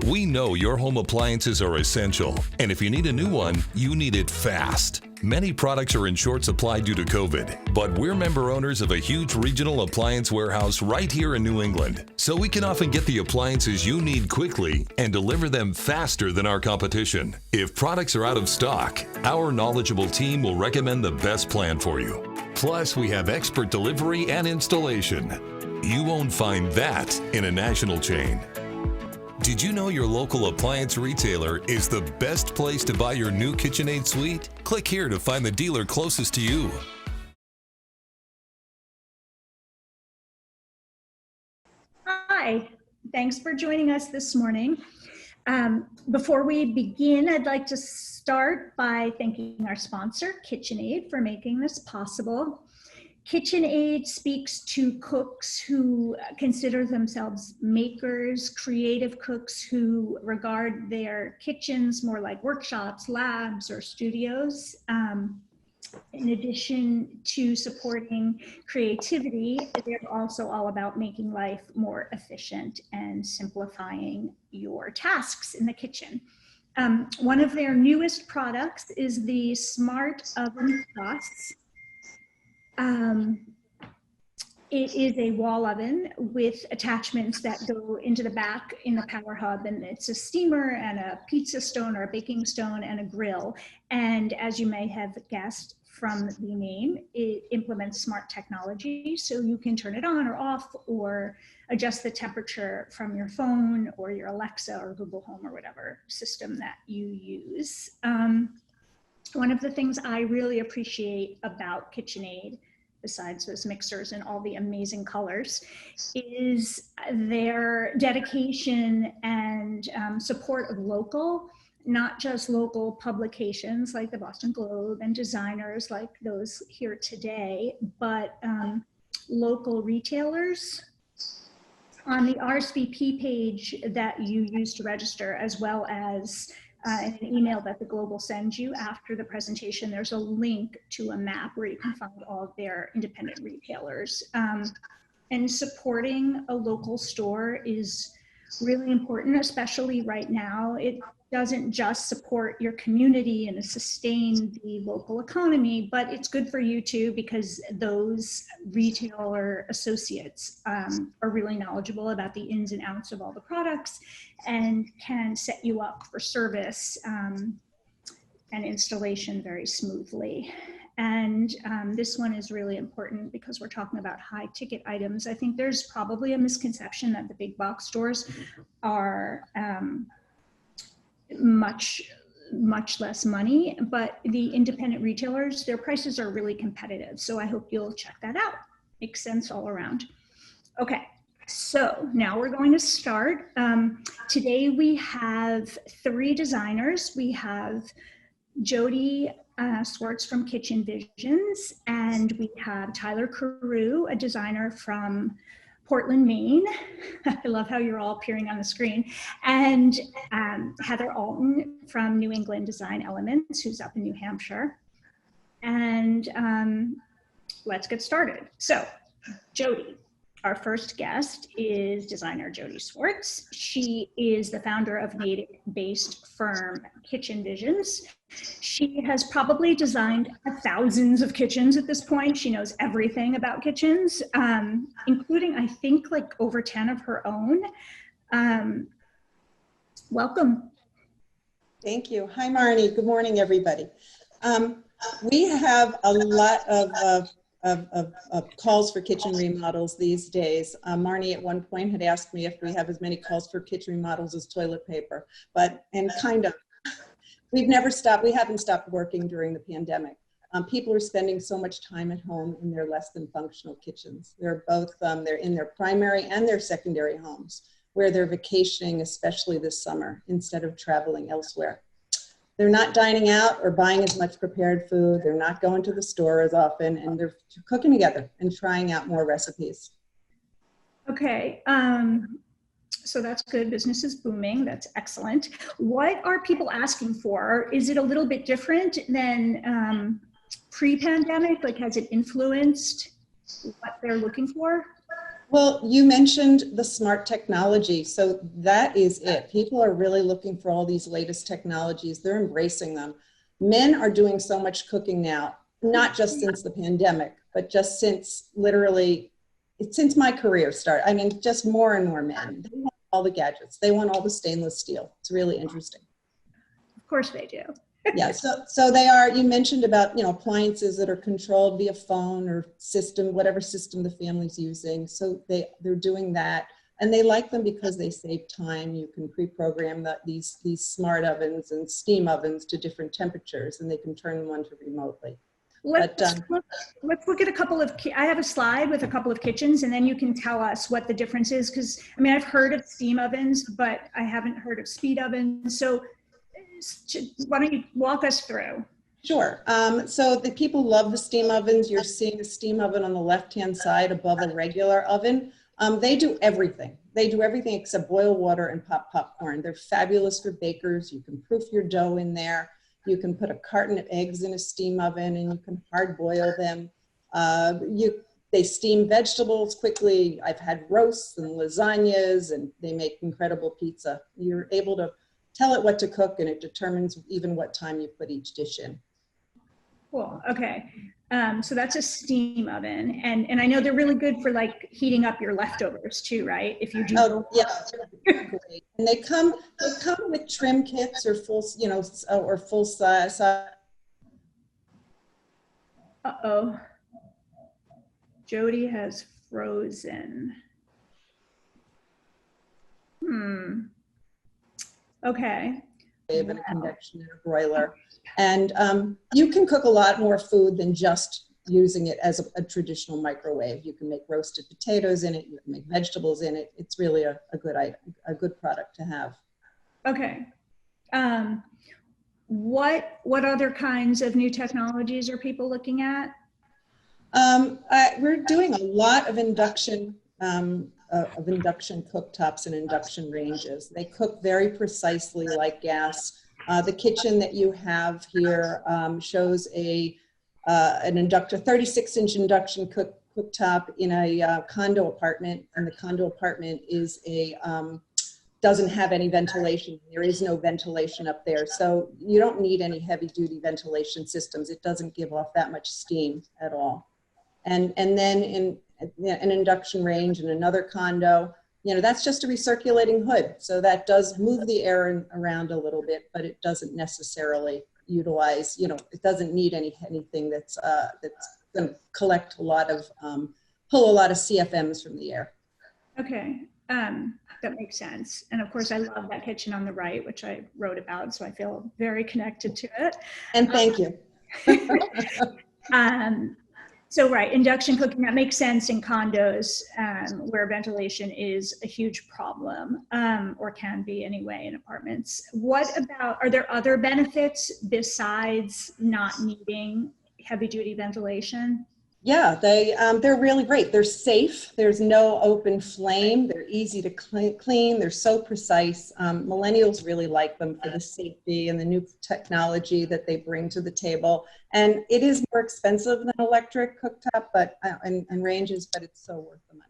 We know your home appliances are essential, and if you need a new one, you need it fast. Many products are in short supply due to COVID, but we're member owners of a huge regional appliance warehouse right here in New England, so we can often get the appliances you need quickly and deliver them faster than our competition. If products are out of stock, our knowledgeable team will recommend the best plan for you. Plus, we have expert delivery and installation. You won't find that in a national chain. Did you know your local appliance retailer is the best place to buy your new KitchenAid suite? Click here to find the dealer closest to you. Hi, thanks for joining us this morning. Before we begin, I'd like to start by thanking our sponsor, KitchenAid, for making this possible. KitchenAid speaks to cooks who consider themselves makers, creative cooks who regard their kitchens more like workshops, labs, or studios. In addition to supporting creativity, they're also all about making life more efficient and simplifying your tasks in the kitchen. One of their newest products is the Smart Oven Plus. It is a wall oven with attachments that go into the back in the power hub, and it's a steamer and a pizza stone or a baking stone and a grill. And as you may have guessed from the name, it implements smart technology, so you can turn it on or off or adjust the temperature from your phone or your Alexa or Google Home or whatever system that you use. One of the things I really appreciate about KitchenAid, besides those mixers and all the amazing colors, is their dedication and support of local, not just local publications like the Boston Globe and designers like those here today, but local retailers. On the RSVP page that you use to register, as well as in an email that the Globe will send you after the presentation, there's a link to a map where you can find all of their independent retailers. And supporting a local store is really important, especially right now. It doesn't just support your community and sustain the local economy, but it's good for you too, because those retailer associates are really knowledgeable about the ins and outs of all the products and can set you up for service and installation very smoothly. And this one is really important because we're talking about high ticket items. I think there's probably a misconception that the big box stores are much less money, but the independent retailers, their prices are really competitive. So I hope you'll check that out. Makes sense all around. Okay, so now we're going to start. Today we have 3 designers. We have Jody Swartz from Kitchen Visions, and we have Tyler Carew, a designer from Portland, Maine. I love how you're all appearing on the screen. And Heather Alton from New England Design Elements, who's up in New Hampshire. And let's get started. So, Jody, our first guest is designer Jody Swartz. She is the founder of Natick-based firm Kitchen Visions. She has probably designed thousands of kitchens at this point. She knows everything about kitchens, including, I think, like over 10 of her own. Welcome. Thank you. Hi, Marnie. Good morning, everybody. We have a lot of calls for kitchen remodels these days. Marnie at one point had asked me if we have as many calls for kitchen remodels as toilet paper, and kind of. We've never stopped. We haven't stopped working during the pandemic. People are spending so much time at home in their less than functional kitchens. They're both, they're in their primary and their secondary homes where they're vacationing, especially this summer, instead of traveling elsewhere. They're not dining out or buying as much prepared food. They're not going to the store as often, and they're cooking together and trying out more recipes. Okay. So that's good. Business is booming. That's excellent. What are people asking for? Is it a little bit different than pre-pandemic? Like, has it influenced what they're looking for? Well, you mentioned the smart technology. So that is it. People are really looking for all these latest technologies. They're embracing them. Men are doing so much cooking now, not just since the pandemic, but just since literally, since my career started. I mean, just more and more men. They want all the gadgets. They want all the stainless steel. It's really interesting. Of course they do. Yeah, so they are, you mentioned about, appliances that are controlled via phone or system, whatever system the family's using. So they're doing that, and they like them because they save time. You can pre-program these smart ovens and steam ovens to different temperatures, and they can turn them on to remotely. Let's look at a couple of, I have a slide with a couple of kitchens, and then you can tell us what the difference is. Because, I mean, I've heard of steam ovens, but I haven't heard of speed ovens. So why don't you walk us through? Sure. So the people love the steam ovens. You're seeing a steam oven on the left-hand side above a regular oven. They do everything. They do everything except boil water and pop popcorn. They're fabulous for bakers. You can proof your dough in there. You can put a carton of eggs in a steam oven and you can hard boil them. They steam vegetables quickly. I've had roasts and lasagnas, and they make incredible pizza. You're able to tell it what to cook, and it determines even what time you put each dish in. Cool. Okay. So that's a steam oven, and I know they're really good for like heating up your leftovers too, right? If you do. Oh yeah, great. And they come with trim kits or full, or full size. Uh-oh. Jody has frozen. Okay. And a convection broiler. And you can cook a lot more food than just using it as a traditional microwave. You can make roasted potatoes in it. You can make vegetables in it. It's really a good item, a good product to have. Okay. What other kinds of new technologies are people looking at? We're doing a lot of induction cooktops and induction ranges. They cook very precisely like gas. The kitchen that you have here shows an 36-inch induction cooktop in a condo apartment, and the condo apartment is doesn't have any ventilation. There is no ventilation up there, so you don't need any heavy-duty ventilation systems. It doesn't give off that much steam at all. And then in an induction range in another condo, that's just a recirculating hood. So that does move the air around a little bit, but it doesn't necessarily utilize, it doesn't need anything that's going to collect pull a lot of CFMs from the air. Okay, that makes sense. And of course, I love that kitchen on the right, which I wrote about, so I feel very connected to it. And thank you. So right, induction cooking, that makes sense in condos where ventilation is a huge problem, or can be anyway in apartments. What about, are there other benefits besides not needing heavy duty ventilation? Yeah, they're really great. They're safe. There's no open flame. They're easy to clean. They're so precise. Millennials really like them for the safety and the new technology that they bring to the table. And it is more expensive than electric cooktop, but and ranges, but it's so worth the money.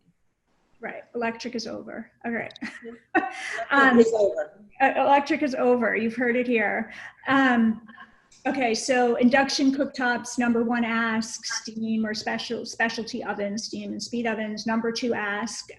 Right, electric is over. All right. It's over. Electric is over. You've heard it here. Okay, so induction cooktops, number one ask, steam or specialty ovens, steam and speed ovens. Number two ask.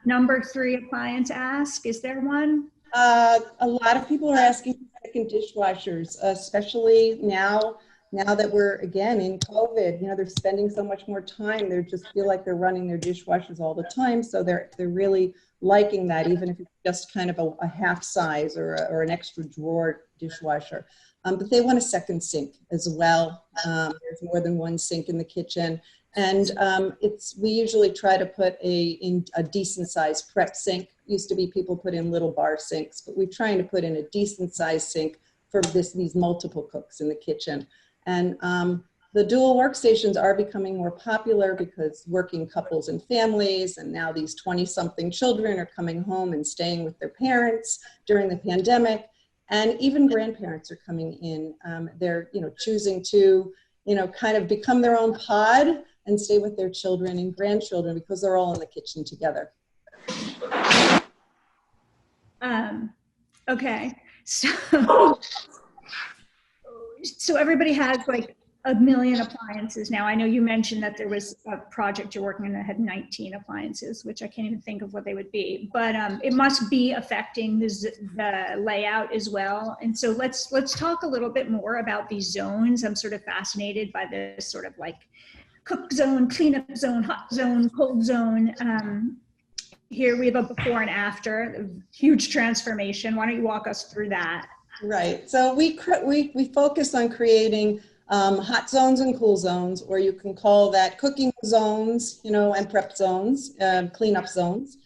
Number three appliance ask, is there one? A lot of people are asking for second dishwashers, especially now that we're again in COVID. They're spending so much more time. They just feel like they're running their dishwashers all the time. So they're really liking that, even if it's just kind of a half size or an extra drawer dishwasher. But they want a second sink as well. There's more than one sink in the kitchen. And we usually try to put in a decent sized prep sink. Used to be people put in little bar sinks, but we're trying to put in a decent sized sink for these multiple cooks in the kitchen. And the dual workstations are becoming more popular because working couples and families, and now these 20-something children are coming home and staying with their parents during the pandemic. And even grandparents are coming in. They're, choosing to, kind of become their own pod and stay with their children and grandchildren because they're all in the kitchen together. Okay, so everybody has like a million appliances now. I know you mentioned that there was a project you're working on that had 19 appliances, which I can't even think of what they would be, but it must be affecting the layout as well. And so let's talk a little bit more about these zones. I'm sort of fascinated by this sort of like cook zone, cleanup zone, hot zone, cold zone. Here we have a before and after, a huge transformation. Why don't you walk us through that? Right. So we focused on creating hot zones and cool zones, or you can call that cooking zones, you know, and prep zones, cleanup zones.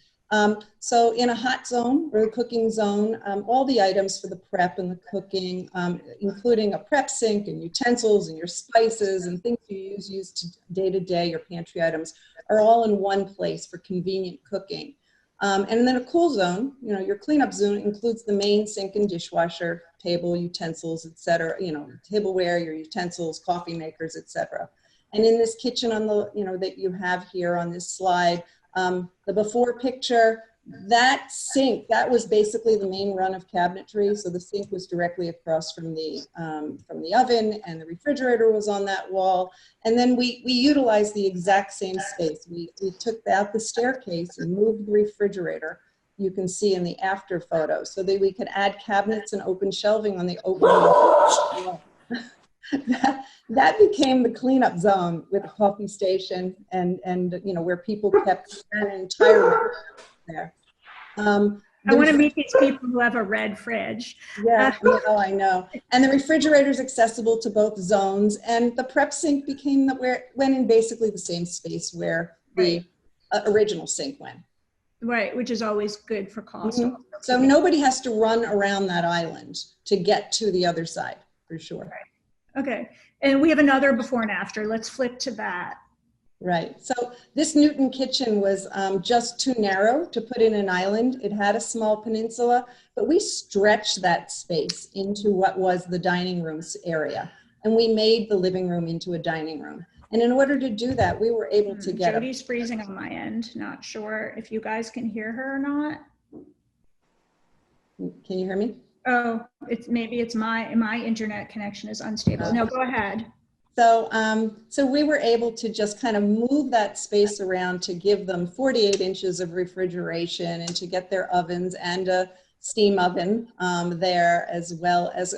So in a hot zone or a cooking zone, all the items for the prep and the cooking, including a prep sink and utensils and your spices and things you use day to day, your pantry items, are all in one place for convenient cooking. And then a cool zone, you know, your cleanup zone includes the main sink and dishwasher, table, utensils, etc. You know, tableware, your utensils, coffee makers, etc. And in this kitchen on the, you know, that you have here on this slide, the before picture, that sink, that was basically the main run of cabinetry. So the sink was directly across from the oven, and the refrigerator was on that wall. And then we utilized the exact same space. We took out the staircase and moved the refrigerator, you can see in the after photo, so that we could add cabinets and open shelving on the open wall. That became the cleanup zone with a coffee station and you know, where people kept an entire room there. I want to meet these people who have a red fridge. Yeah, I know. And the refrigerator is accessible to both zones, and the prep sink became where it went in basically the same space where the original sink went. Right, which is always good for cost. Mm-hmm. So nobody has to run around that island to get to the other side, for sure. Right. Okay, and we have another before and after. Let's flip to that. Right. So this Newton kitchen was just too narrow to put in an island. It had a small peninsula, but we stretched that space into what was the dining room area. And we made the living room into a dining room. And in order to do that, we were able to get Jody's freezing on my end. Not sure if you guys can hear her or not. Can you hear me? Oh, maybe it's my internet connection is unstable. No, go ahead. So, so we were able to just kind of move that space around to give them 48 inches of refrigeration and to get their ovens and a steam oven there, as well as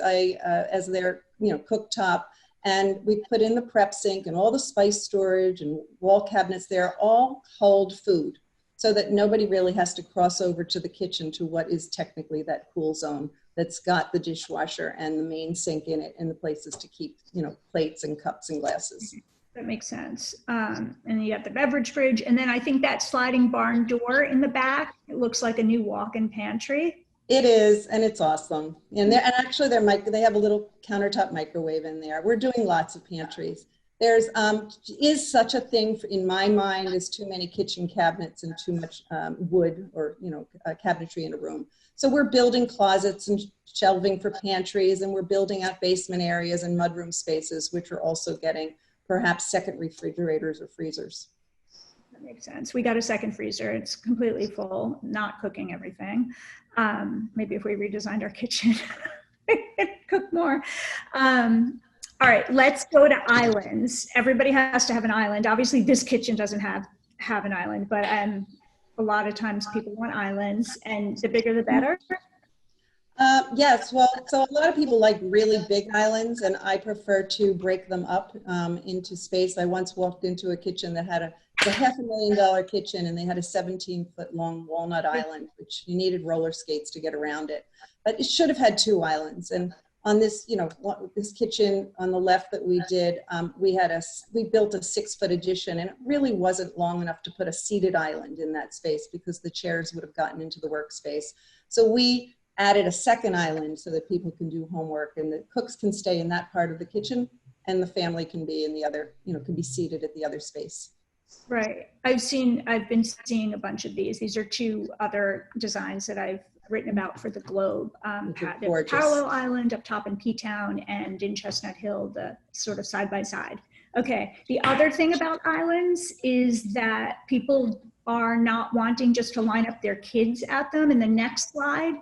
their, you know, cooktop. And we put in the prep sink and all the spice storage and wall cabinets there, all hold food, so that nobody really has to cross over to the kitchen to what is technically that cool zone that's got the dishwasher and the main sink in it and the places to keep, you know, plates and cups and glasses. That makes sense. And you have the beverage fridge. And then I think that sliding barn door in the back, it looks like a new walk-in pantry. It is, and it's awesome. And actually they have a little countertop microwave in there. We're doing lots of pantries. There's is such a thing in my mind as too many kitchen cabinets and too much wood or, you know, cabinetry in a room. So we're building closets and shelving for pantries, and we're building out basement areas and mudroom spaces, which are also getting perhaps second refrigerators or freezers. That makes sense. We got a second freezer. It's completely full, not cooking everything. Maybe if we redesigned our kitchen, cook more. All right, let's go to islands. Everybody has to have an island. Obviously, this kitchen doesn't have an island, but a lot of times people want islands, and the bigger the better. Yes, well, so a lot of people like really big islands, and I prefer to break them up into space. I once walked into a kitchen that had a $500,000 kitchen, and they had a 17-foot long walnut island, which you needed roller skates to get around it. But it should have had 2 islands. And on this, you know, this kitchen on the left that we did, we built a 6-foot addition, and it really wasn't long enough to put a seated island in that space because the chairs would have gotten into the workspace. So we added a second island so that people can do homework and the cooks can stay in that part of the kitchen and the family can be in the other, you know, can be seated at the other space. Right. I've been seeing a bunch of these. These are 2 other designs that I've written about for the Globe. The Parallel Island up top in P-Town and in Chestnut Hill, the sort of side-by-side. Okay. The other thing about islands is that people are not wanting just to line up their kids at them. In the next slide,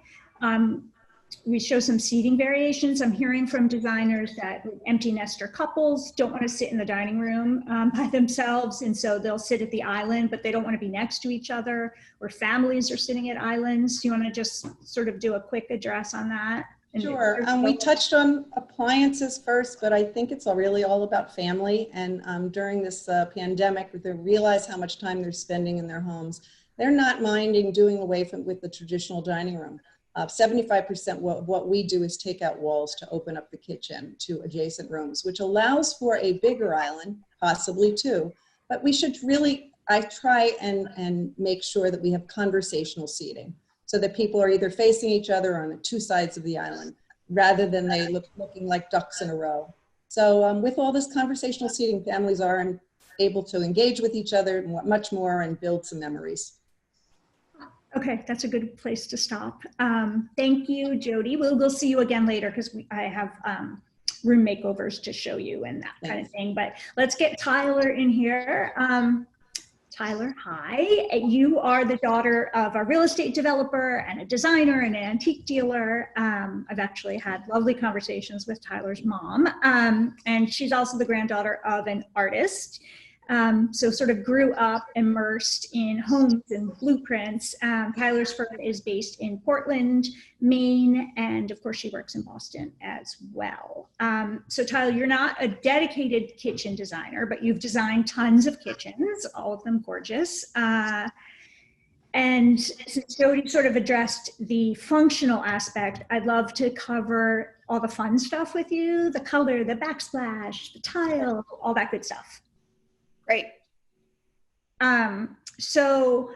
we show some seating variations. I'm hearing from designers that empty nester couples don't want to sit in the dining room by themselves. And so they'll sit at the island, but they don't want to be next to each other, or families are sitting at islands. Do you want to just sort of do a quick address on that? Sure. We touched on appliances first, but I think it's really all about family. And during this pandemic, they realize how much time they're spending in their homes. They're not minding doing away with the traditional dining room. 75% what we do is take out walls to open up the kitchen to adjacent rooms, which allows for a bigger island, possibly two. But we should really, I try and make sure that we have conversational seating, so that people are either facing each other or on the two sides of the island, rather than they looking like ducks in a row. So with all this conversational seating, families are able to engage with each other much more and build some memories. Okay, that's a good place to stop. Thank you, Jody. We'll see you again later, because I have room makeovers to show you and that kind of thing. But let's get Tyler in here. Tyler, hi. You are the daughter of a real estate developer and a designer and an antique dealer. I've actually had lovely conversations with Tyler's mom. And she's also the granddaughter of an artist. So sort of grew up immersed in homes and blueprints. Tyler's firm is based in Portland, Maine, and of course she works in Boston as well. So Tyler, you're not a dedicated kitchen designer, but you've designed tons of kitchens, all of them gorgeous. And since Jody sort of addressed the functional aspect, I'd love to cover all the fun stuff with you, the color, the backsplash, the tile, all that good stuff. Great. So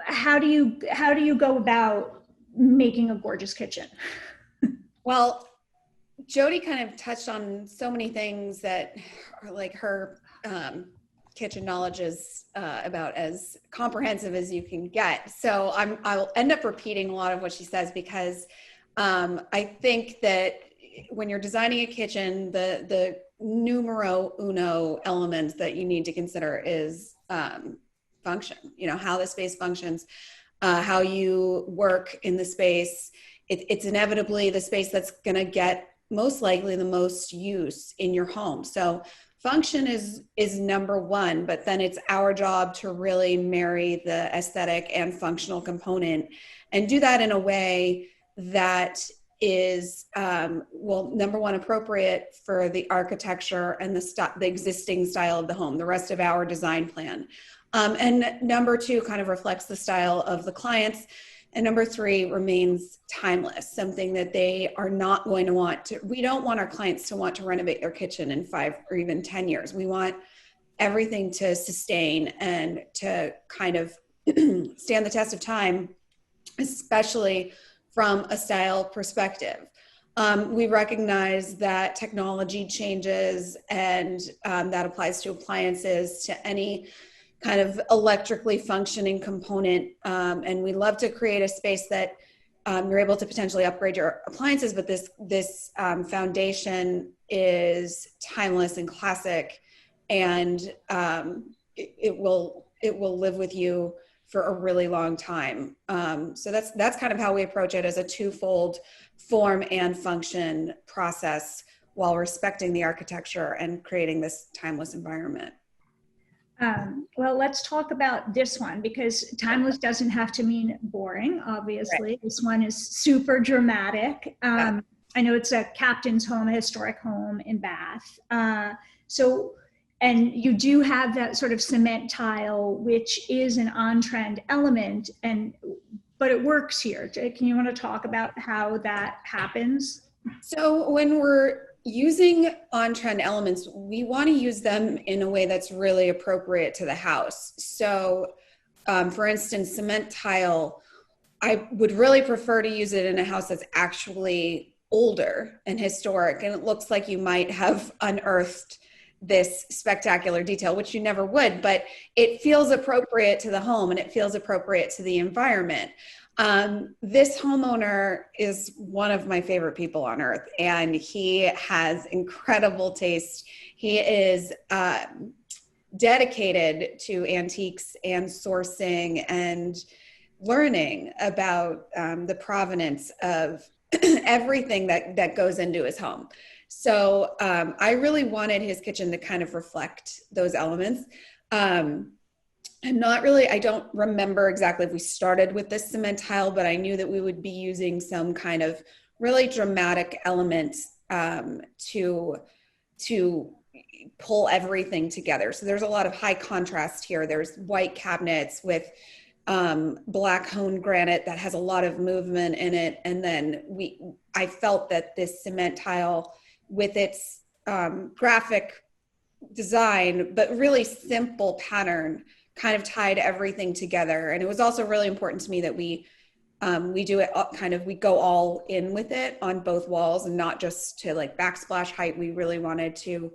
how do you go about making a gorgeous kitchen? Well, Jody kind of touched on so many things that are like her kitchen knowledge is about as comprehensive as you can get. So I'll end up repeating a lot of what she says, because I think that when you're designing a kitchen, the numero uno element that you need to consider is function. You know, how the space functions, how you work in the space. It's inevitably the space that's going to get most likely the most use in your home. So function is number one, but then it's our job to really marry the aesthetic and functional component and do that in a way that is, number one, appropriate for the architecture and the existing style of the home, the rest of our design plan. And number two kind of reflects the style of the clients. And number three remains timeless, something that they are not going to want to. We don't want our clients to want to renovate their kitchen in 5 or even 10 years. We want everything to sustain and to kind of stand the test of time, especially from a style perspective. We recognize that technology changes, and that applies to appliances, to any kind of electrically functioning component. And we love to create a space that you're able to potentially upgrade your appliances, but this foundation is timeless and classic, and it will live with you for a really long time. So that's kind of how we approach it, as a twofold form and function process, while respecting the architecture and creating this timeless environment. Well, let's talk about this one, because timeless doesn't have to mean boring, obviously. Right. This one is super dramatic. I know it's a captain's home, a historic home in Bath. And you do have that sort of cement tile, which is an on-trend element, but it works here. Can you want to talk about how that happens? So when we're using on-trend elements, we want to use them in a way that's really appropriate to the house. So for instance, cement tile, I would really prefer to use it in a house that's actually older and historic, and it looks like you might have unearthed this spectacular detail, which you never would, but it feels appropriate to the home and it feels appropriate to the environment. This homeowner is one of my favorite people on earth, and he has incredible taste. He is dedicated to antiques and sourcing and learning about the provenance of everything that goes into his home. So I really wanted his kitchen to kind of reflect those elements. I don't remember exactly if we started with this cement tile, but I knew that we would be using some kind of really dramatic elements to pull everything together. So there's a lot of high contrast here. There's white cabinets with black honed granite that has a lot of movement in it. And then I felt that this cement tile with its graphic design, but really simple pattern, kind of tied everything together. And it was also really important to me that we do it we go all in with it on both walls and not just to like backsplash height. We really wanted to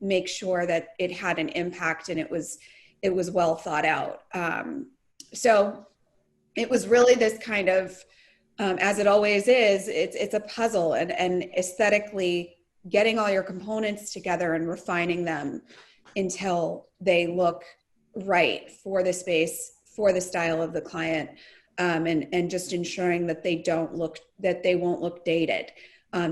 make sure that it had an impact and it was well thought out. So it was really this kind of, as it always is, it's a puzzle and aesthetically getting all your components together and refining them until they look right for the space, for the style of the client, and just ensuring that they won't look dated.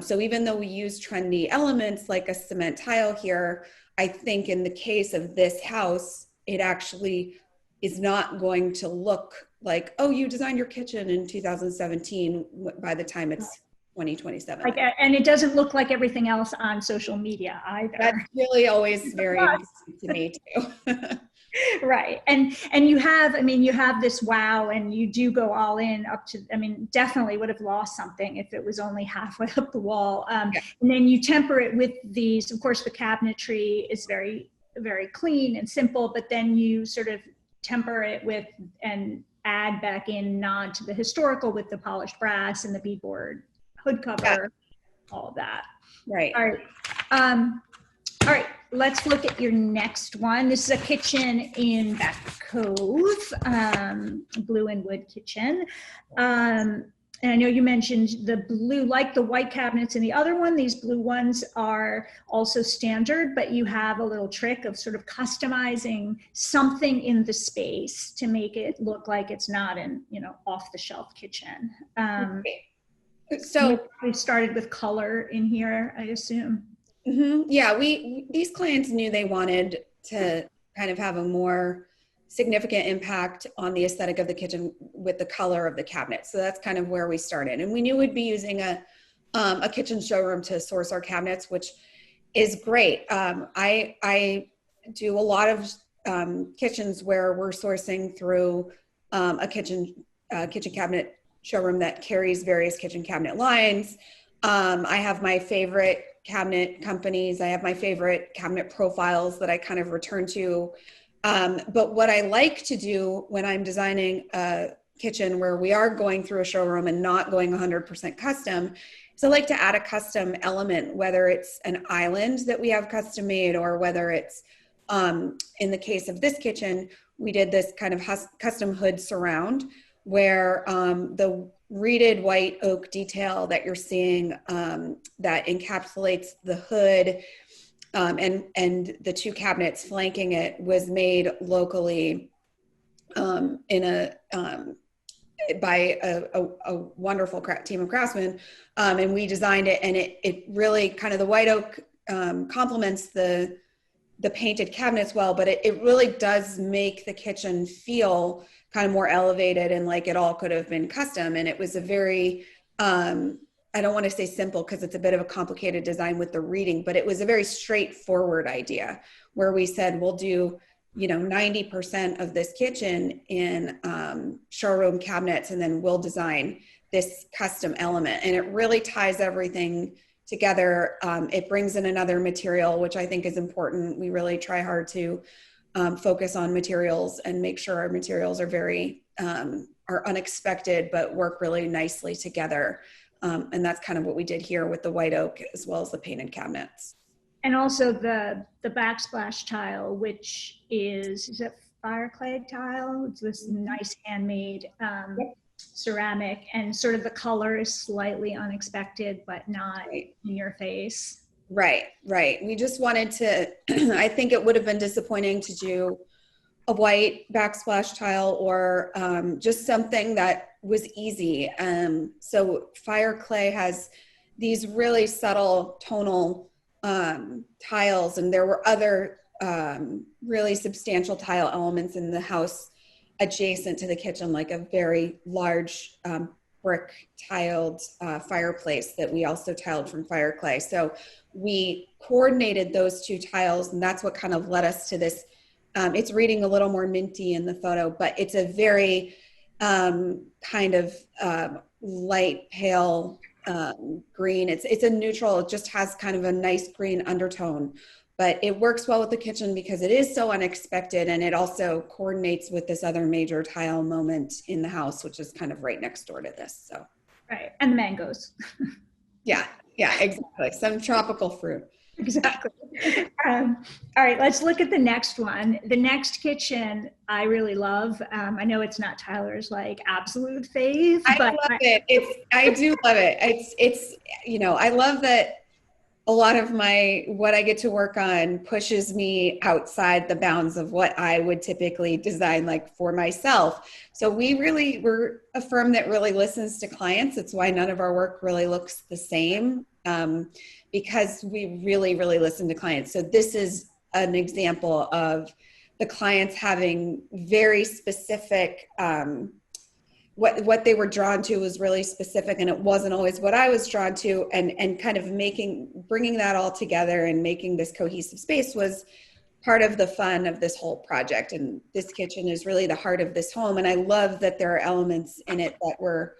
So even though we use trendy elements like a cement tile here, I think in the case of this house, it actually is not going to look like, oh, you designed your kitchen in 2017 by the time it's 2027. And it doesn't look like everything else on social media either. That's really always very interesting to me too. Right. And you have this wow, and you do go all in up to, definitely would have lost something if it was only halfway up the wall. And then you temper it with these, of course, the cabinetry is very, very clean and simple, but then you sort of temper it with and add back in nod to the historical with the polished brass and the beadboard hood cover, all of that. Right. All right. All right, let's look at your next one. This is a kitchen in Back Cove, blue and wood kitchen. And I know you mentioned the blue, like the white cabinets in the other one, these blue ones are also standard, but you have a little trick of sort of customizing something in the space to make it look like it's not an, off the shelf kitchen. So we started with color in here, I assume. Mm-hmm. Yeah, these clients knew they wanted to kind of have a more significant impact on the aesthetic of the kitchen with the color of the cabinet. So that's kind of where we started. And we knew we'd be using a kitchen showroom to source our cabinets, which is great. I do a lot of kitchens where we're sourcing through a kitchen cabinet showroom that carries various kitchen cabinet lines. I have my favorite cabinet companies. I have my favorite cabinet profiles that I kind of return to. But what I like to do when I'm designing a kitchen where we are going through a showroom and not going 100% custom is I like to add a custom element, whether it's an island that we have custom made or whether it's, in the case of this kitchen, we did this kind of custom hood surround where the reeded white oak detail that you're seeing that encapsulates the hood and the two cabinets flanking it was made locally by a wonderful team of craftsmen, and we designed it, and it really kind of the white oak complements the painted cabinets well, but it really does make the kitchen feel kind of more elevated and like it all could have been custom. And it was a very, I don't want to say simple because it's a bit of a complicated design with the reading, but it was a very straightforward idea where we said, we'll do, 90% of this kitchen in showroom cabinets, and then we'll design this custom element. And it really ties everything together. It brings in another material, which I think is important. We really try hard to focus on materials and make sure our materials are very are unexpected but work really nicely together, and that's kind of what we did here with the white oak as well as the painted cabinets. And also the backsplash tile, which is it fire clay tile? It's this nice handmade ceramic, and sort of the color is slightly unexpected, but not Right. in your face. Right, right. We just wanted to, I think it would have been disappointing to do a white backsplash tile or just something that was easy. So Fire Clay has these really subtle tonal tiles, and there were other really substantial tile elements in the house adjacent to the kitchen, like a very large brick tiled fireplace that we also tiled from Fire Clay. So we coordinated those two tiles, and that's what kind of led us to this. It's reading a little more minty in the photo, but it's a very kind of light pale green. It's a neutral. It just has kind of a nice green undertone, but it works well with the kitchen because it is so unexpected, and it also coordinates with this other major tile moment in the house, which is kind of right next door to this. So, Right, and the mangoes. yeah, exactly. Some tropical fruit. Exactly. All right, let's look at the next one. The next kitchen I really love. I know it's not Tyler's like absolute fave, I but love it. I do love it. It's I love that a lot of what I get to work on pushes me outside the bounds of what I would typically design like for myself. So we're a firm that really listens to clients. It's why none of our work really looks the same, because we really, really listen to clients. So this is an example of the clients having very specific, what they were drawn to was really specific, and it wasn't always what I was drawn to, and kind of bringing that all together and making this cohesive space was part of the fun of this whole project. And this kitchen is really the heart of this home. And I love that there are elements in it that were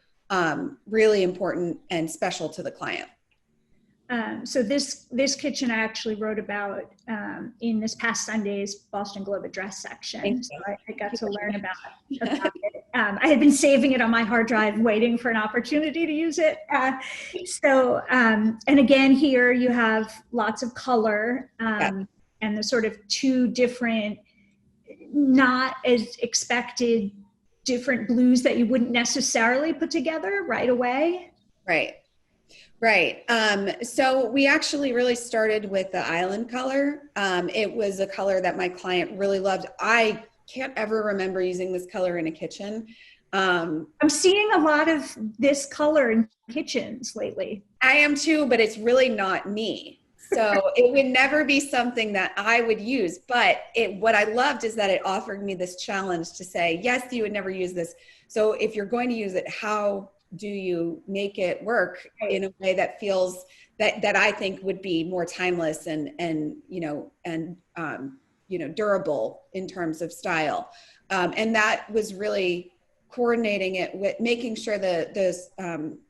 really important and special to the client. So this kitchen I actually wrote about in this past Sunday's Boston Globe address section. So I got to learn about it. I had been saving it on my hard drive, waiting for an opportunity to use it. And again, here you have lots of color and the sort of two different, not as expected, different blues that you wouldn't necessarily put together right away. Right. So we actually really started with the island color. It was a color that my client really loved. I can't ever remember using this color in a kitchen. I'm seeing a lot of this color in kitchens lately. I am too, but it's really not me. So it would never be something that I would use. But what I loved is that it offered me this challenge to say, yes, you would never use this. So if you're going to use it, how do you make it work in a way that feels that I think would be more timeless and durable in terms of style. And that was really coordinating it with making sure that those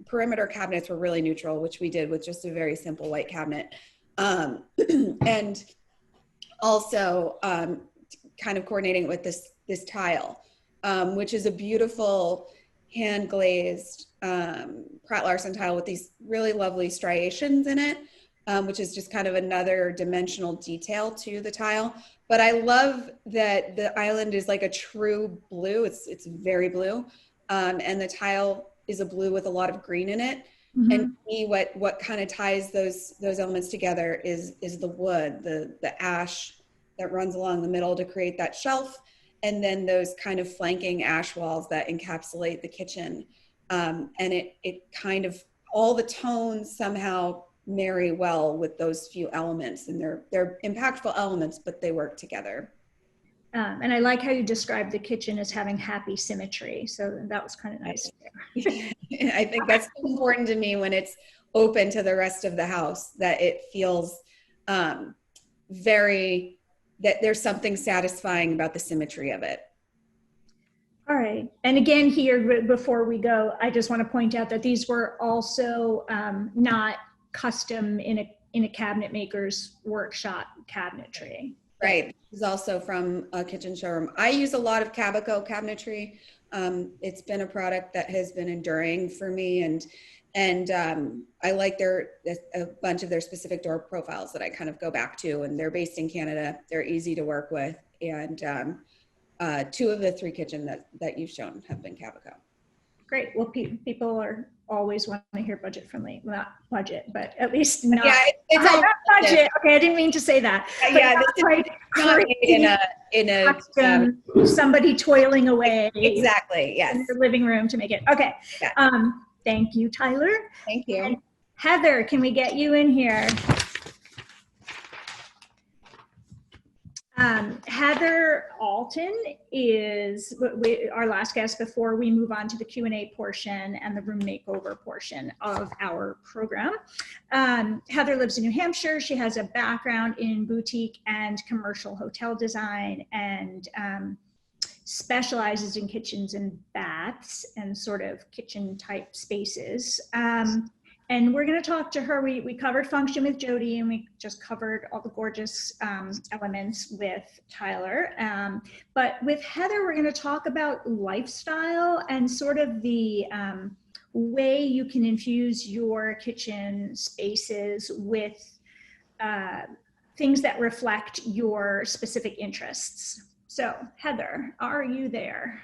perimeter cabinets were really neutral, which we did with just a very simple white cabinet. And also kind of coordinating it with this tile, which is a beautiful hand glazed Pratt Larson tile with these really lovely striations in it, which is just kind of another dimensional detail to the tile. But I love that the island is like a true blue. It's very blue, and the tile is a blue with a lot of green in it. Mm-hmm. And to me, what kind of ties those elements together is the wood, the ash that runs along the middle to create that shelf, and then those kind of flanking ash walls that encapsulate the kitchen. And it kind of, all the tones somehow marry well with those few elements, and they're impactful elements, but they work together. And I like how you described the kitchen as having happy symmetry. So that was kind of nice. I think that's important to me when it's open to the rest of the house, that it feels that there's something satisfying about the symmetry of it. All right. And again, here, before we go, I just want to point out that these were also not custom in a cabinet maker's workshop cabinetry. Right. This is also from a kitchen showroom. I use a lot of Cabico cabinetry. It's been a product that has been enduring for me, and I like a bunch of their specific door profiles that I kind of go back to, and they're based in Canada. They're easy to work with, and 2 of the 3 kitchen that you've shown have been Cabico. Great. Well, people are always want to hear budget friendly, well, not budget, but at least not. Yeah, it's all not budget. Okay, I didn't mean to say that. Yeah, But this not like not crazy in a custom, somebody toiling away exactly. Yes. in their living room to make it. Okay. Yeah. Thank you, Tyler. Thank you. And Heather, can we get you in here? Heather Alton is our last guest before we move on to the Q&A portion and the room makeover portion of our program. Heather lives in New Hampshire. She has a background in boutique and commercial hotel design and specializes in kitchens and baths and sort of kitchen type spaces. And we're going to talk to her. We covered function with Jody, and we just covered all the gorgeous elements with Tyler. But with Heather, we're going to talk about lifestyle and sort of the way you can infuse your kitchen spaces with things that reflect your specific interests. So Heather, are you there?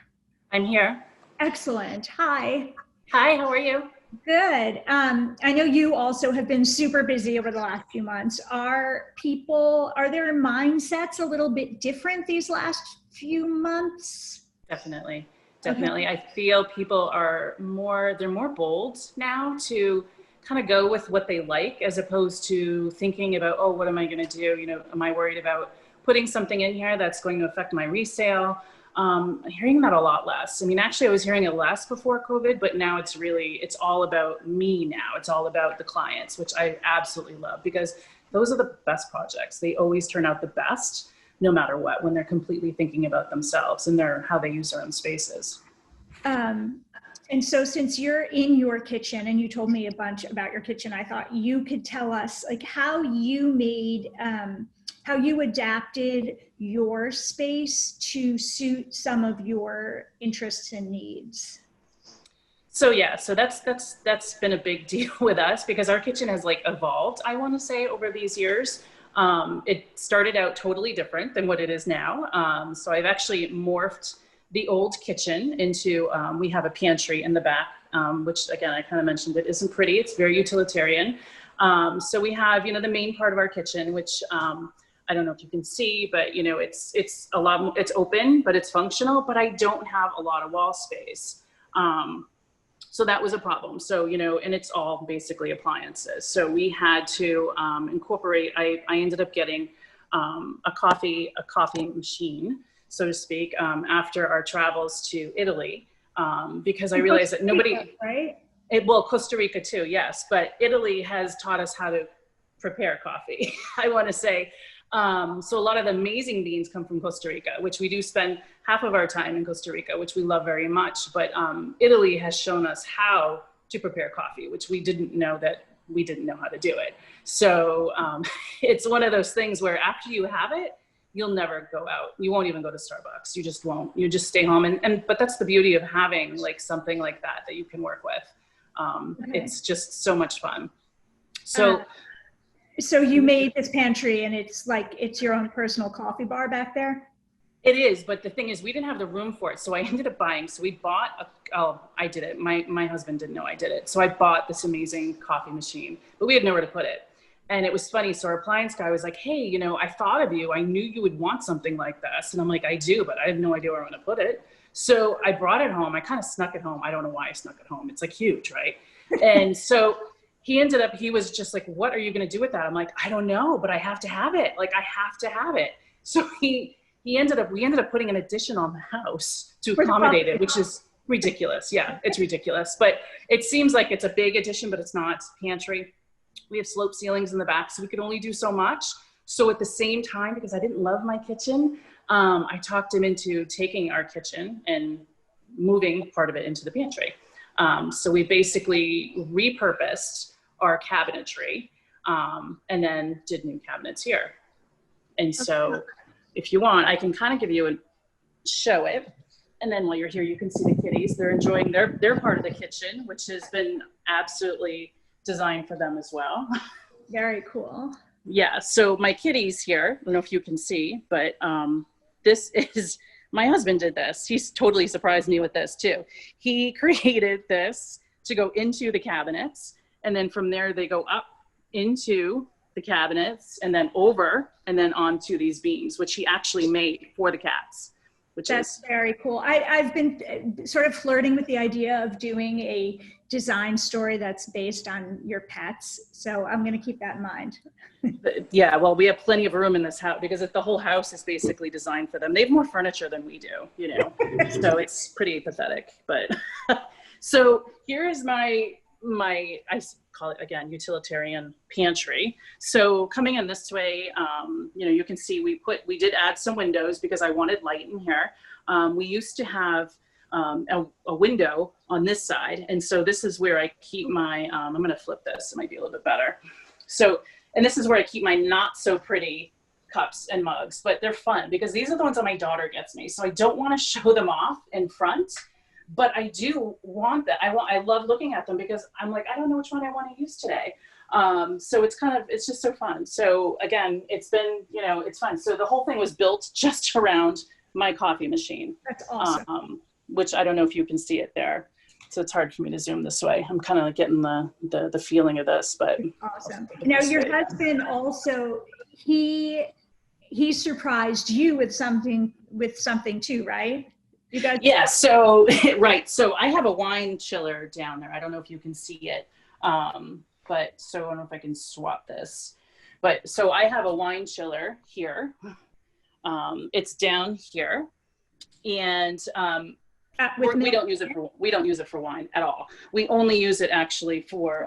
I'm here. Excellent. Hi. Hi, how are you? Good. I know you also have been super busy over the last few months. Are their mindsets a little bit different these last few months? Definitely. I feel people are they're more bold now to kind of go with what they like, as opposed to thinking about, oh, what am I going to do? You know, am I worried about putting something in here that's going to affect my resale? Hearing that a lot less. I mean, actually I was hearing it less before COVID, but now it's all about me now. It's all about the clients, which I absolutely love, because those are the best projects. They always turn out the best, no matter what, when they're completely thinking about themselves and how they use their own spaces. And so since you're in your kitchen and you told me a bunch about your kitchen, I thought you could tell us like how you made, how you adapted your space to suit some of your interests and needs. So that's been a big deal with us, because our kitchen has like evolved, I want to say, over these years. It started out totally different than what it is now. So I've actually morphed the old kitchen into, we have a pantry in the back, which again, I kind of mentioned, it isn't pretty, it's very utilitarian. So we have, the main part of our kitchen, which, I don't know if you can see, but it's open, but it's functional, but I don't have a lot of wall space. So that was a problem. So, and it's all basically appliances. So we had to incorporate, I ended up getting a coffee machine, so to speak, after our travels to Italy, because I realized that nobody, right? Costa Rica too, yes. But Italy has taught us how to prepare coffee, I want to say. So a lot of the amazing beans come from Costa Rica, which we do spend half of our time in Costa Rica, which we love very much. But Italy has shown us how to prepare coffee, which we didn't know how to do it. So it's one of those things where after you have it, you'll never go out. You won't even go to Starbucks. You just won't. You just stay home. But that's the beauty of having like something like that you can work with. Okay. It's just so much fun. So you made this pantry and it's your own personal coffee bar back there? It is, but the thing is, we didn't have the room for it. So I ended up buying, so we bought I did it. My husband didn't know I did it. So I bought this amazing coffee machine, but we had nowhere to put it. And it was funny. So our appliance guy was like, hey, I thought of you. I knew you would want something like this. And I'm like, I do, but I have no idea where I'm going to put it. So I brought it home. I kind of snuck it home. I don't know why I snuck it home. It's like huge, right? And so he was just like, what are you going to do with that? I'm like, I don't know, but I have to have it. Like, I have to have it. So we ended up putting an addition on the house to accommodate it, which is ridiculous. Yeah, it's ridiculous. But it seems like it's a big addition, but it's not. It's a pantry. We have slope ceilings in the back, so we could only do so much. So at the same time, because I didn't love my kitchen, I talked him into taking our kitchen and moving part of it into the pantry. So we basically repurposed our cabinetry and then did new cabinets here. And so if you want, I can kind of give you show it. And then while you're here, you can see the kitties. They're enjoying their part of the kitchen, which has been absolutely designed for them as well. Very cool. Yeah, so my kitties here, I don't know if you can see, but this is My husband did this. He's totally surprised me with this too. He created this to go into the cabinets, and then from there they go up into the cabinets and then over and then onto these beams, which he actually made for the cats. That's very cool. I've been sort of flirting with the idea of doing a design story that's based on your pets. So I'm going to keep that in mind. Yeah, well, we have plenty of room in this house because the whole house is basically designed for them. They have more furniture than we do, you know, so it's pretty pathetic. But so here is my I call it again utilitarian pantry. So coming in this way, you know, you can see we did add some windows because I wanted light in here. We used to have a window on this side, and so this is where I keep my. I'm going to flip this; it might be a little bit better. So, and this is where I keep my not so pretty cups and mugs, but they're fun because these are the ones that my daughter gets me. So I don't want to show them off in front. But I do want that. I love looking at them because I'm like, I don't know which one I want to use today. So it's just so fun. So again, it's been, you know, it's fun. So the whole thing was built just around my coffee machine. That's awesome. Which I don't know if you can see it there. So it's hard for me to zoom this way. I'm kind of getting the feeling of this, but. Awesome. Now your husband also, he surprised you with something too, right? You guys. Yeah, so, right. So I have a wine chiller down there. I don't know if you can see it. But so I don't know if I can swap this. But so I have a wine chiller here. It's down here. And we don't use it for wine at all. We only use it actually for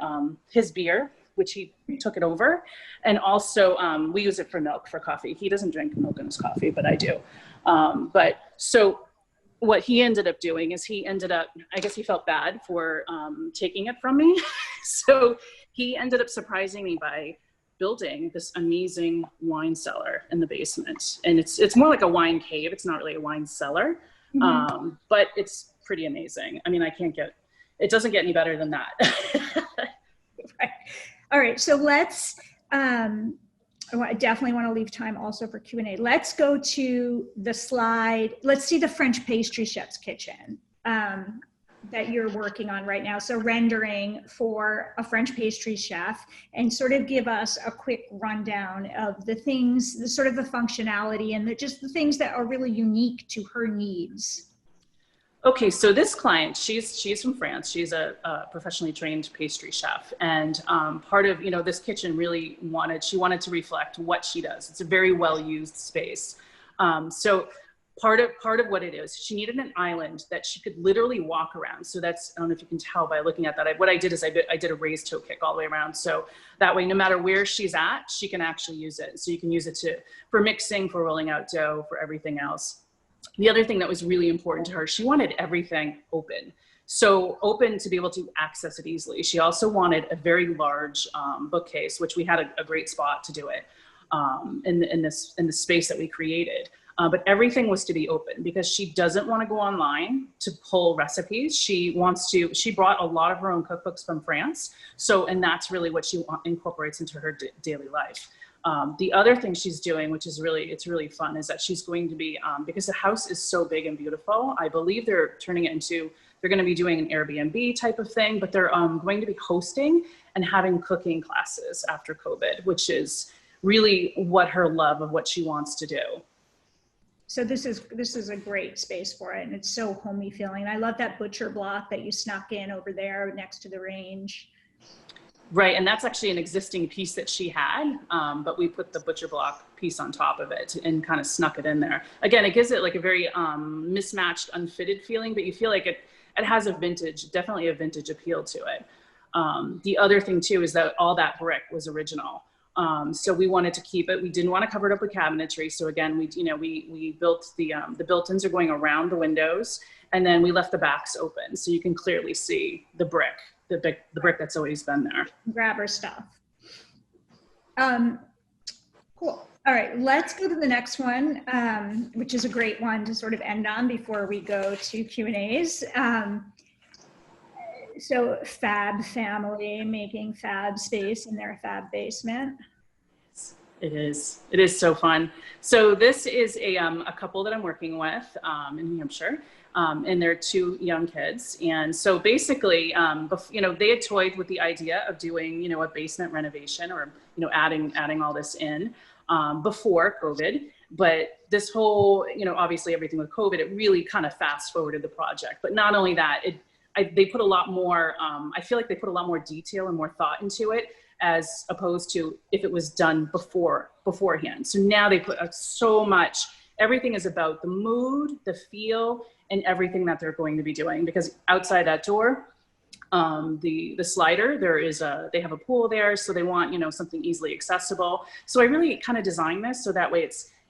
his beer, which he took it over. And also we use it for milk, for coffee. He doesn't drink milk in his coffee, but I do. But so what he ended up doing is I guess he felt bad for taking it from me. So he ended up surprising me by building this amazing wine cellar in the basement. And it's more like a wine cave. It's not really a wine cellar, but it's pretty amazing. I mean, it doesn't get any better than that. Right. All right. So let's, I definitely want to leave time also for Q&A. Let's go to the slide. Let's see the French pastry chef's kitchen that you're working on right now. So rendering for a French pastry chef, and sort of give us a quick rundown of the things, the sort of the functionality and just the things that are really unique to her needs. Okay, so this client, she's from France. She's a professionally trained pastry chef, and part of this kitchen really wanted to reflect what she does. It's a very well used space. So part of what it is, she needed an island that she could literally walk around. So that's, I don't know if you can tell by looking at that. What I did is I did a raised toe kick all the way around. So that way, no matter where she's at, she can actually use it. So you can use it for mixing, for rolling out dough, for everything else. The other thing that was really important to her, she wanted everything open. So open to be able to access it easily. She also wanted a very large bookcase, which we had a great spot to do it in the space that we created. But everything was to be open because she doesn't want to go online to pull recipes. She brought a lot of her own cookbooks from France. And that's really what she incorporates into her daily life. The other thing she's doing, which is really fun, is that she's going to be, because the house is so big and beautiful, I believe they're going to be doing an Airbnb type of thing, but they're going to be hosting and having cooking classes after COVID, which is really what her love of what she wants to do. So this is a great space for it, and it's so homey feeling. I love that butcher block that you snuck in over there next to the range. Right, and that's actually an existing piece that she had, but we put the butcher block piece on top of it and kind of snuck it in there. Again, it gives it like a very mismatched, unfitted feeling, but you feel like it has definitely a vintage appeal to it. The other thing too is that all that brick was original. So we wanted to keep it. We didn't want to cover it up with cabinetry. So again, we built the built-ins are going around the windows, and then we left the backs open so you can clearly see the brick. The brick that's always been there. Grab her stuff. Cool. All right, let's go to the next one, which is a great one to sort of end on before we go to Q&As. So Fab family making fab space in their fab basement. It is. It is so fun. So this is a couple that I'm working with in New Hampshire, and they're two young kids. And so basically, they had toyed with the idea of doing, a basement renovation or, adding all this in before COVID. But this whole, obviously everything with COVID, it really kind of fast forwarded the project. But not only that, they put a lot more. I feel like they put a lot more detail and more thought into it, as opposed to if it was done beforehand. So now they put so much, everything is about the mood, the feel, and everything that they're going to be doing. Because outside that door, the slider, they have a pool there, so they want, something easily accessible. So I really kind of designed this so that way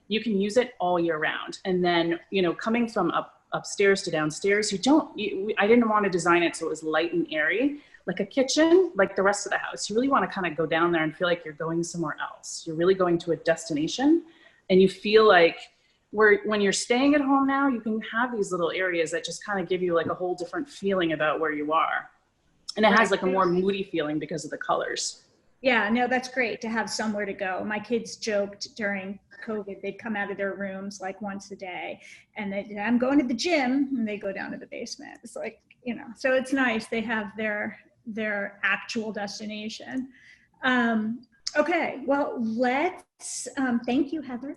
you can use it all year round. And then, coming from upstairs to downstairs, I didn't want to design it so it was light and airy. Like a kitchen, like the rest of the house, you really want to kind of go down there and feel like you're going somewhere else. You're really going to a destination, and you feel like when you're staying at home now, you can have these little areas that just kind of give you like a whole different feeling about where you are. And it has like a more moody feeling because of the colors. Yeah, no, that's great to have somewhere to go. My kids joked during COVID, they'd come out of their rooms like once a day and I'm going to the gym, and they go down to the basement. It's like, so it's nice. They have their actual destination. Okay, well, let's, thank you, Heather.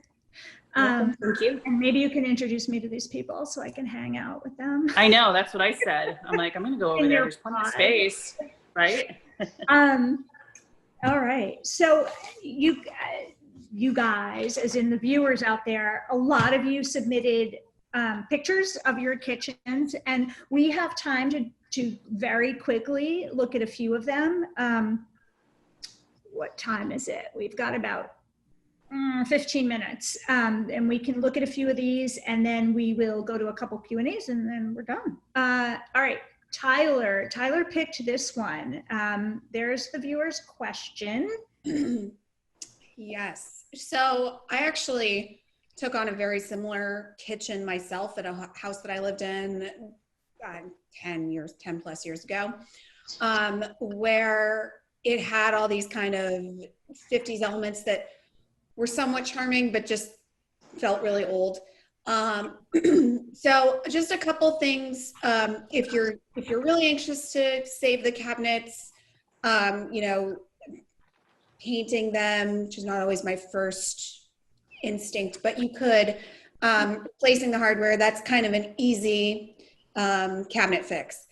Thank you. And maybe you can introduce me to these people so I can hang out with them. I know, that's what I said. I'm like, I'm going to go over there. There's plenty of space, right? All right. So you guys, as in the viewers out there, a lot of you submitted pictures of your kitchens, and we have time to very quickly look at a few of them. What time is it? We've got about 15 minutes, and we can look at a few of these, and then we will go to a couple Q&As, and then we're done. All right, Tyler picked this one. There's the viewer's question. Yes. So I actually took on a very similar kitchen myself at a house that I lived in 10 plus years ago, where it had all these kind of 50s elements that were somewhat charming, but just felt really old. So just a couple things. If you're really anxious to save the cabinets, painting them, which is not always my first instinct, but you could, replacing the hardware, that's kind of an easy cabinet fix.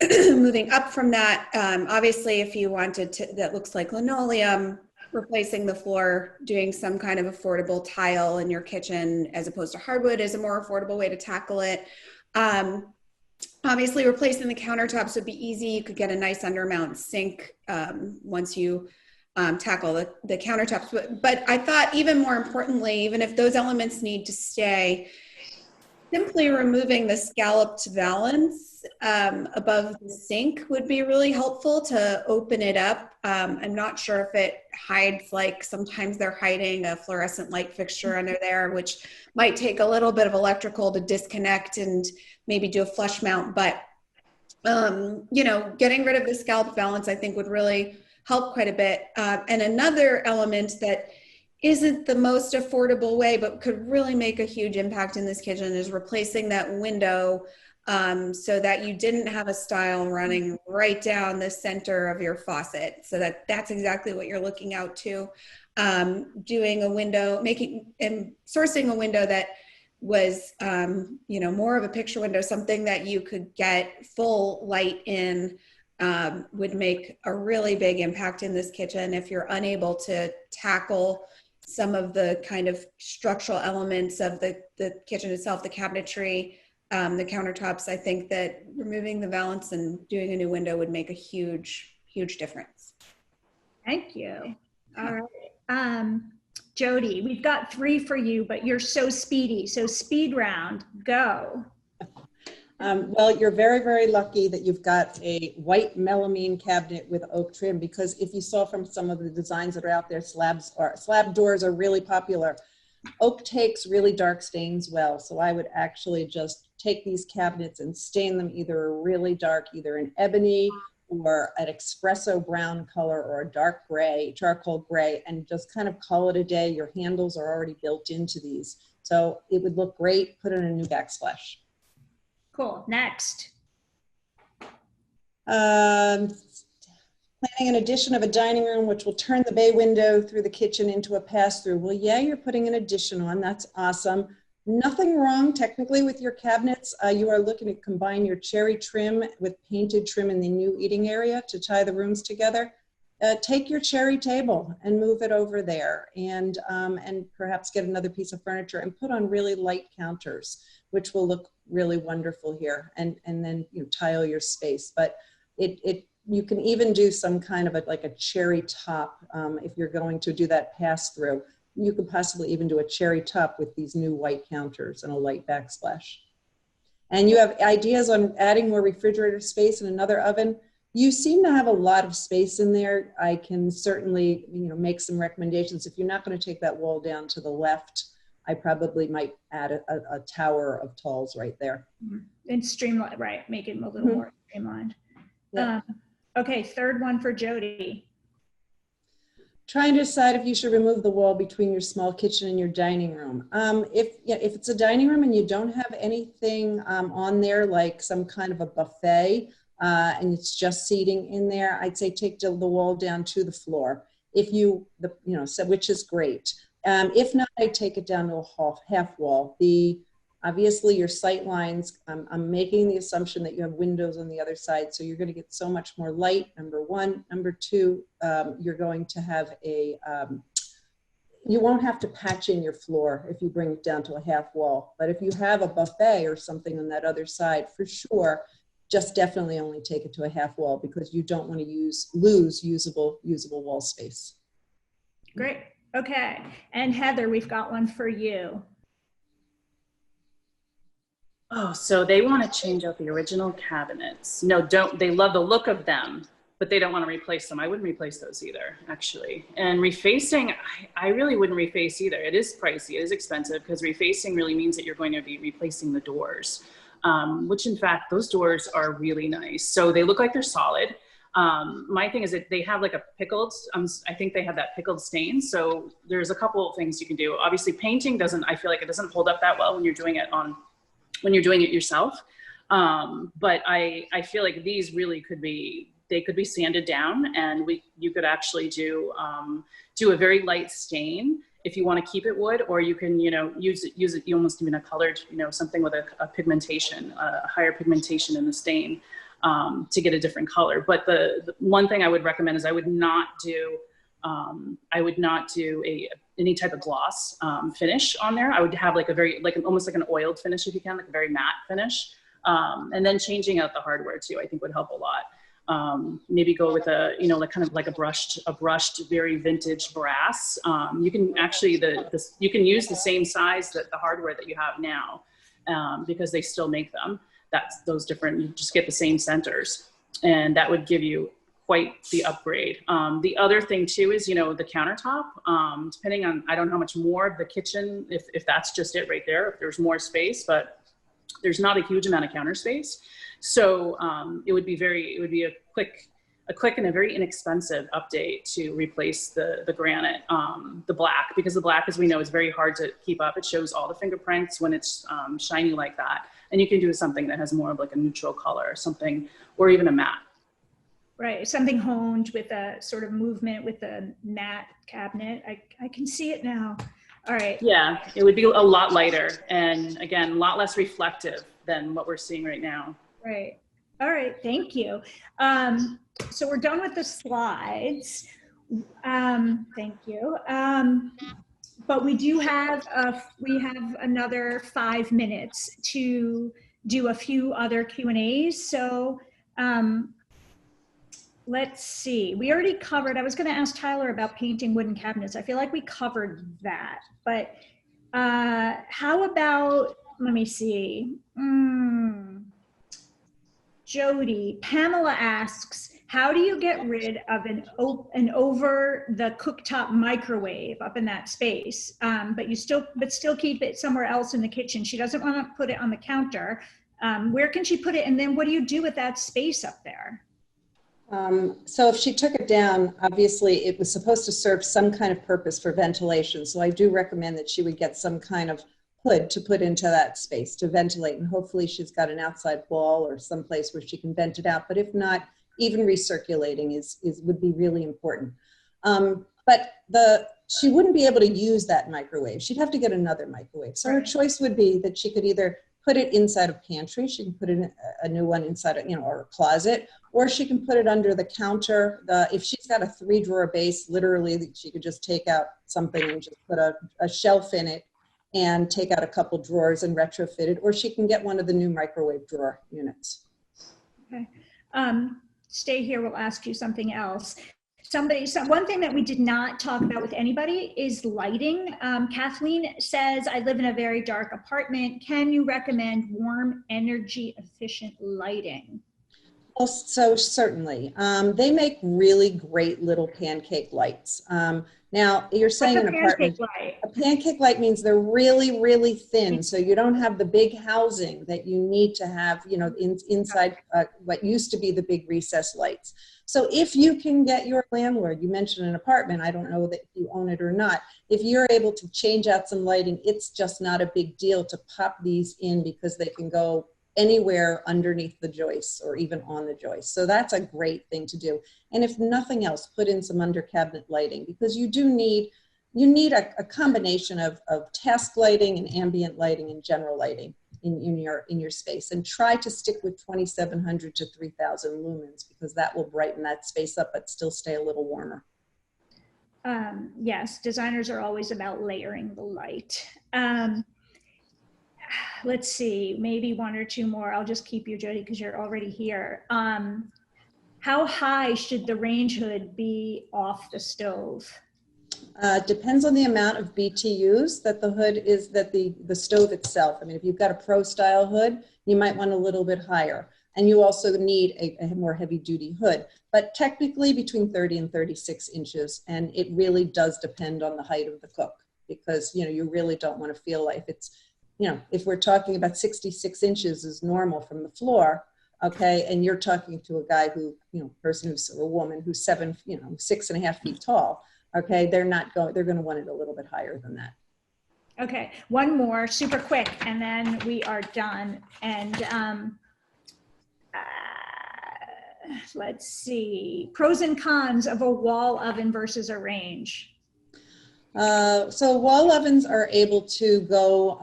Moving up from that, obviously if you wanted to, that looks like linoleum, replacing the floor, doing some kind of affordable tile in your kitchen as opposed to hardwood is a more affordable way to tackle it. Obviously replacing the countertops would be easy. You could get a nice undermount sink once you tackle the countertops. But I thought even more importantly, even if those elements need to stay, simply removing the scalloped valance above the sink would be really helpful to open it up. I'm not sure if it hides, like sometimes they're hiding a fluorescent light fixture under there, which might take a little bit of electrical to disconnect and maybe do a flush mount. But, getting rid of the scalloped valance, I think would really help quite a bit. And another element that isn't the most affordable way, but could really make a huge impact in this kitchen is replacing that window so that you didn't have a stile running right down the center of your faucet. So that's exactly what you're looking out to. Doing a window, sourcing a window that was, more of a picture window, something that you could get full light in, would make a really big impact in this kitchen. If you're unable to tackle some of the kind of structural elements of the kitchen itself, the cabinetry, the countertops, I think that removing the valance and doing a new window would make a huge, huge difference. Thank you. All right. Jody, we've got 3 for you, but you're so speedy. So speed round, go. Well, you're very, very lucky that you've got a white melamine cabinet with oak trim, because if you saw from some of the designs that are out there, slab doors are really popular. Oak takes really dark stains well, so I would actually just take these cabinets and stain them either really dark, either in ebony or an espresso brown color or a dark gray, charcoal gray, and just kind of call it a day. Your handles are already built into these. So it would look great. Put in a new backsplash. Cool. Next. Planning an addition of a dining room, which will turn the bay window through the kitchen into a pass-through. Well, yeah, you're putting an addition on. That's awesome. Nothing wrong technically with your cabinets. You are looking to combine your cherry trim with painted trim in the new eating area to tie the rooms together. Take your cherry table and move it over there, and perhaps get another piece of furniture and put on really light counters, which will look really wonderful here, and then tile your space. But you can even do some kind of like a cherry top if you're going to do that pass through. You could possibly even do a cherry top with these new white counters and a light backsplash. And you have ideas on adding more refrigerator space and another oven. You seem to have a lot of space in there. I can certainly make some recommendations. If you're not going to take that wall down to the left, I probably might add a tower of talls right there. And streamline, right, make it a little more streamlined. Yeah. Okay, third one for Jody. Trying to decide if you should remove the wall between your small kitchen and your dining room. If it's a dining room and you don't have anything on there, like some kind of a buffet, and it's just seating in there, I'd say take the wall down to the floor. Which is great. If not, I'd take it down to a half wall. Obviously your sight lines, I'm making the assumption that you have windows on the other side, so you're going to get so much more light, number one. Number two, you're going to have you won't have to patch in your floor if you bring it down to a half wall. But if you have a buffet or something on that other side, for sure, just definitely only take it to a half wall, because you don't want to lose usable wall space. Great. Okay. And Heather, we've got one for you. Oh, so they want to change out the original cabinets. No, they love the look of them, but they don't want to replace them. I wouldn't replace those either, actually. And refacing, I really wouldn't reface either. It is pricey, it is expensive, because refacing really means that you're going to be replacing the doors, which in fact, those doors are really nice. So they look like they're solid. My thing is that they have like a pickled, I think they have that pickled stain. So there's a couple of things you can do. Obviously painting I feel like it doesn't hold up that well when you're doing it yourself. But I feel like these really could be sanded down, and you could actually do a very light stain if you want to keep it wood, or you can, use it, you almost even a colored, something with a pigmentation, a higher pigmentation in the stain, to get a different color. But the one thing I would recommend is I would not do any type of gloss finish on there. I would have like almost like an oiled finish if you can, like a very matte finish. And then changing out the hardware too, I think would help a lot. Maybe go with a brushed, very vintage brass. You can actually, you can use the same size that the hardware that you have now, because they still make them. Those different, you just get the same centers, and that would give you quite the upgrade. The other thing too is, the countertop, depending on, I don't know how much more of the kitchen, if that's just it right there, if there's more space, but there's not a huge amount of counter space. So it would be a quick and a very inexpensive update to replace the granite, the black, because the black, as we know, is very hard to keep up. It shows all the fingerprints when it's shiny like that. And you can do something that has more of like a neutral color or something, or even a matte. Right, something honed with a sort of movement with a matte cabinet. I can see it now. All right. Yeah, it would be a lot lighter, and again, a lot less reflective than what we're seeing right now. Right. All right, thank you. So we're done with the slides. Thank you. But we do have, another 5 minutes to do a few other Q&As. So let's see, we already covered, I was gonna ask Tyler about painting wooden cabinets. I feel like we covered that, but how about, let me see. Jody, Pamela asks, how do you get rid of an over the cooktop microwave up in that space, but still keep it somewhere else in the kitchen? She doesn't want to put it on the counter. Where can she put it? And then what do you do with that space up there? So if she took it down, obviously it was supposed to serve some kind of purpose for ventilation. So I do recommend that she would get some kind of hood to put into that space to ventilate. And hopefully she's got an outside wall or some place where she can vent it out. But if not, even recirculating would be really important. But she wouldn't be able to use that microwave. She'd have to get another microwave. So her choice would be that she could either put it inside a pantry, she can put in a new one inside or a closet, or she can put it under the counter. If she's got a 3-drawer base, literally she could just take out something and just put a shelf in it and take out a couple drawers and retrofit it, or she can get one of the new microwave drawer units. Okay. Stay here, we'll ask you something else. One thing that we did not talk about with anybody is lighting. Kathleen says, I live in a very dark apartment. Can you recommend warm, energy efficient lighting? Well, so certainly. They make really great little pancake lights. Now, you're saying an apartment. A pancake light means they're really, really thin. So you don't have the big housing that you need to have, inside what used to be the big recessed lights. So if you can get your landlord, you mentioned an apartment, I don't know that you own it or not, if you're able to change out some lighting, it's just not a big deal to pop these in because they can go anywhere underneath the joists or even on the joists. So that's a great thing to do. And if nothing else, put in some under cabinet lighting because you need a combination of task lighting and ambient lighting and general lighting in your space, and try to stick with 2,700 to 3,000 lumens because that will brighten that space up but still stay a little warmer. Yes, designers are always about layering the light. Let's see, maybe one or two more. I'll just keep you, Jody, because you're already here. How high should the range hood be off the stove? Depends on the amount of BTUs that the hood is, that the stove itself. I mean, if you've got a pro style hood, you might want a little bit higher. And you also need a more heavy duty hood, but technically between 30 and 36 inches. And it really does depend on the height of the cook because, you really don't want to feel like it's, if we're talking about 66 inches is normal from the floor, okay, and you're talking to a guy who, person who's a woman who's 6.5 feet tall, okay, they're going to want it a little bit higher than that. Okay, one more, super quick, and then we are done. And let's see, pros and cons of a wall oven versus a range. So wall ovens are able to go,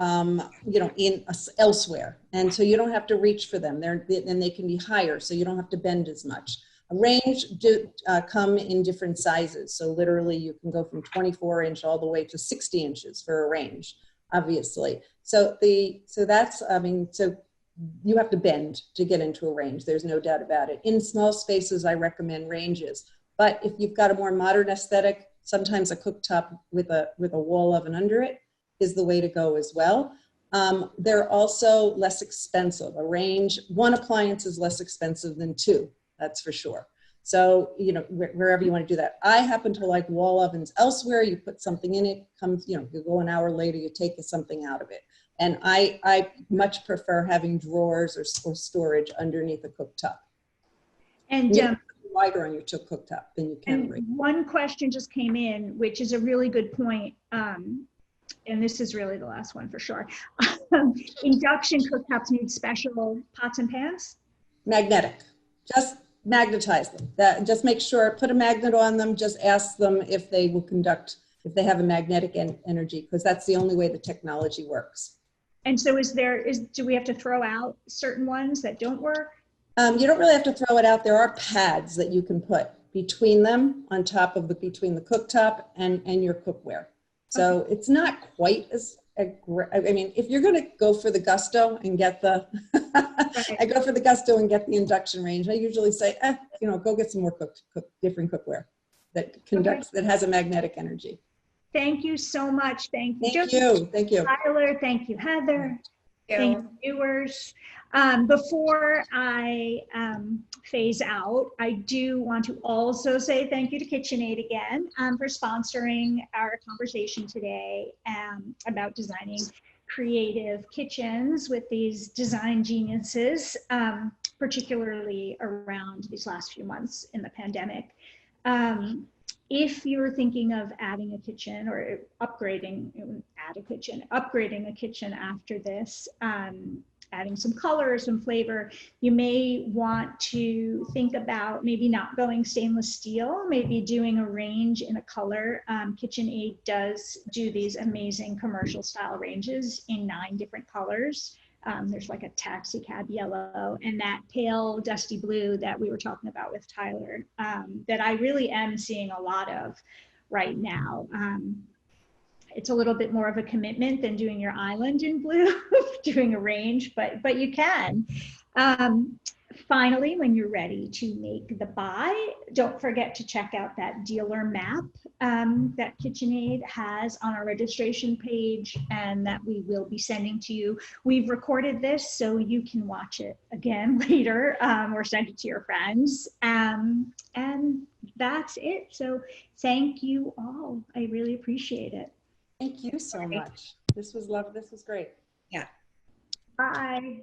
elsewhere. And so you don't have to reach for them. And they can be higher, so you don't have to bend as much. A range come in different sizes. So literally you can go from 24 inch all the way to 60 inches for a range, obviously. So you have to bend to get into a range. There's no doubt about it. In small spaces, I recommend ranges. But if you've got a more modern aesthetic, sometimes a cooktop with a wall oven under it is the way to go as well. They're also less expensive. One appliance is less expensive than two, that's for sure. So, wherever you want to do that. I happen to like wall ovens elsewhere. You put something in it, you go an hour later, you take something out of it. And I much prefer having drawers or storage underneath a cooktop. And wider on your cooktop than you can. One question just came in, which is a really good point. And this is really the last one for sure. Induction cooktops need special pots and pans? Magnetic. Just magnetize them. Just make sure, put a magnet on them. Just ask them if they will conduct, if they have a magnetic energy, because that's the only way the technology works. And so do we have to throw out certain ones that don't work? You don't really have to throw it out. There are pads that you can put between them on top of between the cooktop and your cookware. So okay. It's not quite as, if you're going to go for the gusto and get I go for the gusto and get the induction range. I usually say, go get some more different cookware that conducts, that has a magnetic energy. Thank you so much. Thank you. Thank you. Tyler, thank you, Heather. Thank you, viewers. Before I phase out, I do want to also say thank you to KitchenAid again for sponsoring our conversation today about designing creative kitchens with these design geniuses. particularly around these last few months in the pandemic. If you're thinking of adding a kitchen or upgrading a kitchen after this, adding some color, some flavor, you may want to think about maybe not going stainless steel, maybe doing a range in a color. KitchenAid does do these amazing commercial style ranges in 9 different colors. There's like a taxi cab yellow and that pale dusty blue that we were talking about with Tyler, that I really am seeing a lot of right now. It's a little bit more of a commitment than doing your island in blue, doing a range, but you can. Finally, when you're ready to make the buy, don't forget to check out that dealer map that KitchenAid has on our registration page and that we will be sending to you. We've recorded this so you can watch it again later or send it to your friends. And that's it. So thank you all. I really appreciate it. Thank you so much. This was great. Yeah. Bye.